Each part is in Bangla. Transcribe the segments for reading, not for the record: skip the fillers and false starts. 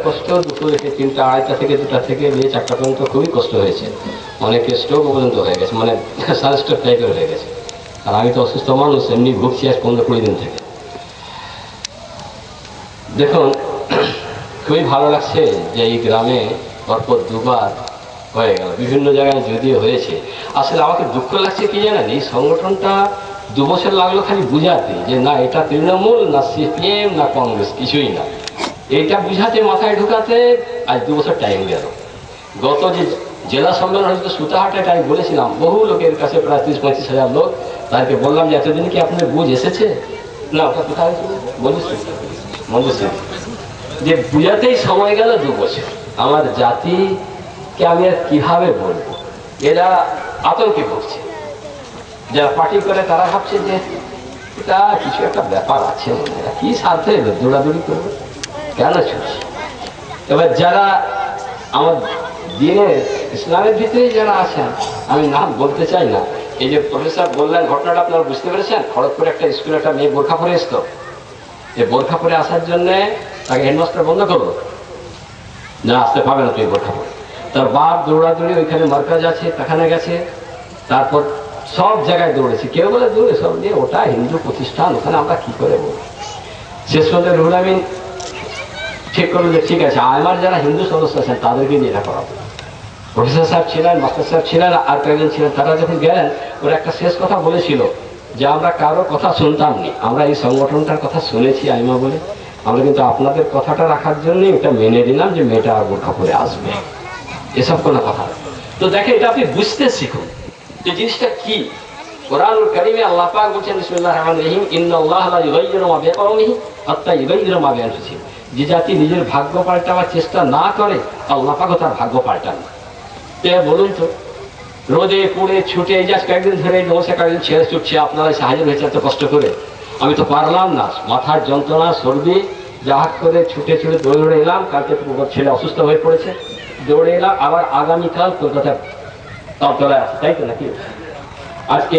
কষ্ট, দুপুর থেকে 3টা, 2:30 থেকে 2টা থেকে 4টা পর্যন্ত খুবই কষ্ট হয়েছে। অনেকে স্ট্রোক পর্যন্ত হয়ে গেছে, মানে সানস্ট্রোক টাইপের হয়ে গেছে। আর আমি তো অসুস্থ মানুষ, এমনি ভুগছি আজ 15-20 দিন থেকে। দেখুন, খুবই ভালো লাগছে যে এই গ্রামে পরপর 2বার হয়ে গেল, বিভিন্ন জায়গায় যদিও হয়েছে। আসলে আমাকে দুঃখ লাগছে কি জানেন, এই সংগঠনটা 2 বছর লাগলো খালি বুঝাতে যে না এটা তৃণমূল, না সিপিএম, না কংগ্রেস, কিছুই না। এইটা বুঝাতে, মাথায় ঢুকাতে আজ 2 বছর টাইম গেল। গত যে জেলা সম্মেলন হয়েছিল সুতাহাটায়, আমি বলেছিলাম বহু লোকের কাছে, প্রায় 30-35 হাজার লোক, তাদেরকে বললাম যে এতদিন কি আপনার বুঝ এসেছে? না, ওটা কোথায় বলেছি যে বুঝাতেই সময় গেল 2 বছর। আমার জাতিকে আমি আর কিভাবে বলবো, এরা আতঙ্কে ভুগছে। যারা পার্টি করে তারা ভাবছে যে এটা কিছু একটা ব্যাপার আছে, কি স্বার্থে দৌড়াদৌড়ি করবে, কেন চলছে। এবার যারা আমার দিনের ইসলামের ভিতরে যারা আছেন, আমি নাম বলতে চাই না, এই যে প্রফেসর বললেন ঘটনাটা আপনারা বুঝতে পেরেছেন। খড়গপুরে একটা স্কুলে একটা মেয়ে বোরখা পরে এসতো, এই বোরখা পরে আসার জন্যে তাকে হেডমাস্টার বন্ধ করলো, না আসতে পাবে না তুই বোরখা পরে। তার বাপ দৌড়াদৌড়ি, ওইখানে মার্কাজ আছে সেখানে গেছে, তারপর সব জায়গায় দৌড়েছে। কেউ বলে দৌড়ে সব নিয়ে, ওটা হিন্দু প্রতিষ্ঠান, ওখানে আমরা কি করে বলবো। শেষ পর্যন্ত রুহুল আমিন ঠিক করলো যে ঠিক আছে, আমার যারা হিন্দু সদস্য আছেন তাদেরকে নিয়ে এটা করাবো। প্রফেসর সাহেব ছিলেন, মাস্টার সাহেব ছিলেন, আর কয়েকজন ছিলেন। তারা যখন গেলেন, ওরা একটা শেষ কথা বলেছিল যে আমরা কারো কথা শুনতাম নি, আমরা এই সংগঠনটার কথা শুনেছি আইমা বলে, আমরা কিন্তু আপনাদের কথাটা রাখার জন্যই এটা মেনে নিলাম যে মেয়েটা আর বোরখা পরে আসবে, এসব কোনো কথা। তো দেখেন, এটা আপনি বুঝতে শিখুন যে জিনিসটা কি। কোরআনুল কারীমে আল্লাহ পাক বলছেন বিসমিল্লাহির রহমানির রহিম, ইন্নাল্লাহা লা ইউগাইয়িরু মা বিকওমিহি হাত্তা ইউগাইয়িরু মা বিআনফুসিহিম। যে জাতি নিজের ভাগ্য পাল্টাবার চেষ্টা না করে, আল্লাহ পাকও তার ভাগ্য পাল্টান না। বলুন তো, রোদে পুড়ে ছুটে এই যে কয়েকদিন ধরে নমস্কার কয়েকদিন ছেড়ে ছুটছে, আপনারা এসে হাজির হয়েছে এত কষ্ট করে, আমি তো পারলাম না, মাথার যন্ত্রণা, সর্দি, জাহাজ করে ছুটে ছুটে দৌড়ে এলাম। কালকে ছেলে অসুস্থ হয়ে পড়েছে, দৌড়ে এলাম। আবার আগামীকাল কলকাতা তলায় আছে, তাই তো নাকি? আজকে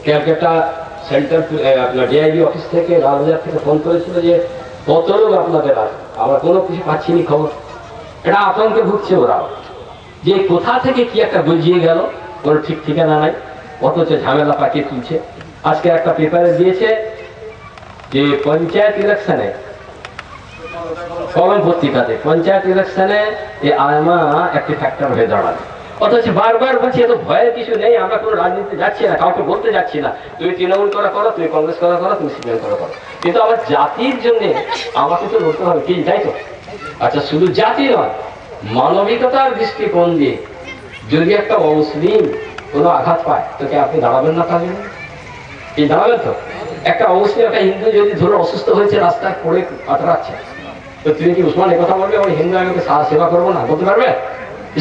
ক্যালকাটা সেন্ট্রাল আপনার ডিআইবি অফিস থেকে, রাজবাজার থেকে ফোন করেছিল যে কত লোক আপনাদের আছে, আমরা কোনো কিছু পাচ্ছি না খবর। এটা আতঙ্কে ভুগছে ওরা, যে কোথা থেকে কি একটা বুঝিয়ে গেল, কোনো ঠিক ঠিকানা নাই, অথচ ঝামেলা পাকিয়ে তুলছে। আজকে একটা পেপারে দিয়েছে যে পঞ্চায়েত ইলেকশনে, কলম পত্রিকাতে, পঞ্চায়েত ইলেকশনে এই আয়মা একটি ফ্যাক্টর হয়ে দাঁড়াবে। অথচ বারবার বলছি এত ভয়ের কিছু নেই, আমরা কোনো রাজনীতি যাচ্ছি না, কাউকে বলতে যাচ্ছি না তুমি তৃণমূল করা করো, তুমি কংগ্রেস করা করো, তুমি সিপিএম করা করো, কিন্তু আমার জাতির জন্য আমাকে তো লড়তে হবে, কি তাই তো? আচ্ছা, শুধু জাতি নয়, মানবিকতার দৃষ্টিকোণ দিয়ে যদি একটা অমুসলিম কোনো আঘাত পায়, তোকে আপনি দাঁড়াবেন না? তাহলে এই দাঁড়াবেন তো? একটা অমুসলিম, একটা হিন্দু যদি ধরো অসুস্থ হয়েছে, রাস্তায় পড়ে কাতরাচ্ছে, তো তুমি কি উসমান এই কথা বলবে ওই হিন্দু আমি ওকে সেবা করবো না? বলতে পারবে?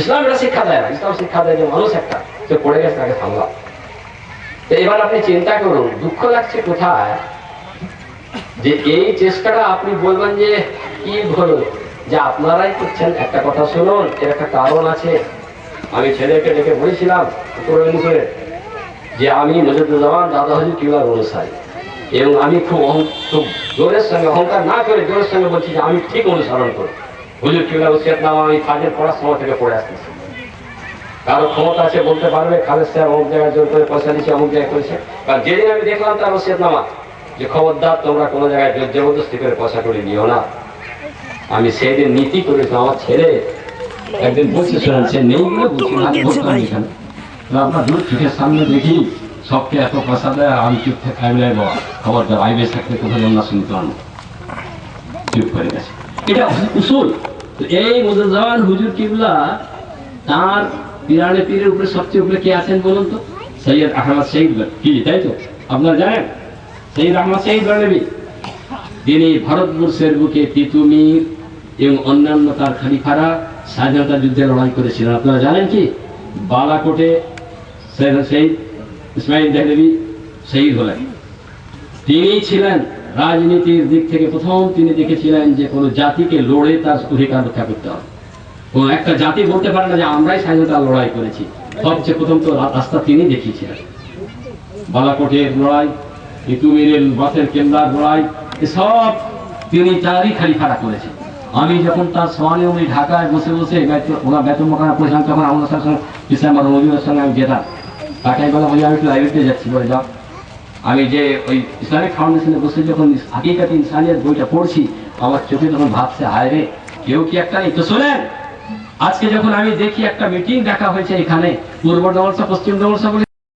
ইসলাম এটা শিক্ষা দেয় না। ইসলাম শিক্ষা দেয় যে মানুষ একটা, সে পড়ে গেছে, তাকে সামলাও। তো এবার আপনি চিন্তা করুন, দুঃখ লাগছে কোথায় যে এই চেষ্টাটা আপনি বলবেন যে কি হলো, যে আপনারাই করছেন। একটা কথা শুনুন, এর একটা কারণ আছে। আমি ছেলেকে ডেকে বলেছিলাম করে যে আমি মুজিবুজ্জামান দাদা হুজুর কিবলার অনুসারী, এবং আমি খুব জোরের সঙ্গে, অহংকার না করে জোরের সঙ্গে বলছি যে আমি ঠিক অনুসরণ করি হুজুর কিবলার ওসিয়ত নামা আমি ফাজেল পড়ার সময় থেকে পড়ে আসতেছি। কারো ক্ষমতা আছে বলতে পারবে খালেদ সাহেব অমুক জায়গায় জোর করে পয়সা দিচ্ছে, অমুক জায়গায় করেছে। কারণ যেদিন আমি দেখলাম তার ওসিয়ত নামা যে খবরদার তোমরা কোনো জায়গায় জবরদস্তি করে পয়সা করে নিও না, আমি সেদিন নীতি করেছি। আমার ছেলে একদিন বলছে, শোনেন সে নেই বলে বলছি এখানে, আপনার দূর চোখের সামনে দেখি সবকে এত পয়সা দেয়, আর আমি চুপ থেকে খাইলে খবরদার আইবিএস থাকতে কোথাও না শুনতে পারবো, চুপ করে গেছে। এটা উসুল। এই মুজিবুজ্জামান হুজুর কিবলা তার পিরানে পীরের উপরে সবচেয়ে উপরে কে আছেন বলুন তো? সৈয়দ আহমদ শহীদ কি, তাই তো? আপনারা জানেন সৈয়দ আহমদ শহীদ বেরেলভী, তিনি ভারতবর্ষের বুকে তিতুমির এবং অন্যান্য তার খলিফারা স্বাধীনতা যুদ্ধে লড়াই করেছিলেন। আপনারা জানেন কি? বালাকোটে শহীদ ইসমাইল দেহলভী শহীদ হলেন। তিনি ছিলেন রাজনীতির দিক থেকে প্রথম, তিনি দেখেছিলেন যে কোনো জাতিকে লড়ে তার অধিকার রক্ষা করতে হবে। কোন একটা জাতি বলতে পারে না যে আমরাই স্বাধীনতা লড়াই করেছি, সবচেয়ে প্রথম তো রাস্তা তিনি দেখিয়েছিলেন। বালাকোটের লড়াই, তিতুমিরের বাসের কেন্দ্রার লড়াই, এসব তিনি তারই খলিফারা করেছেন। আমি যখন তার সমানে উনি ঢাকায় বসে বসে ওনার বেতন মোকানা পড়েছিলাম, তখন আমাদের সঙ্গে ইসলাম রবিউলের সঙ্গে আমি যেতাম। তাকে বলা বলি আমি একটু লাইব্রেরিতে যাচ্ছি, বলে যাও। আমি যে ওই ইসলামিক ফাউন্ডেশনে বসে যখন হাকিকাত ইনসানিয়াত বইটা পড়ছি, আমার চোখে তখন ভাবছে, হায় রে, কেউ কি একটা নেই। তো শোনেন, আজকে যখন আমি দেখি একটা মিটিং ডাকা হয়েছে এখানে, পূর্ব ডমলসা পশ্চিম ডমলসা বলে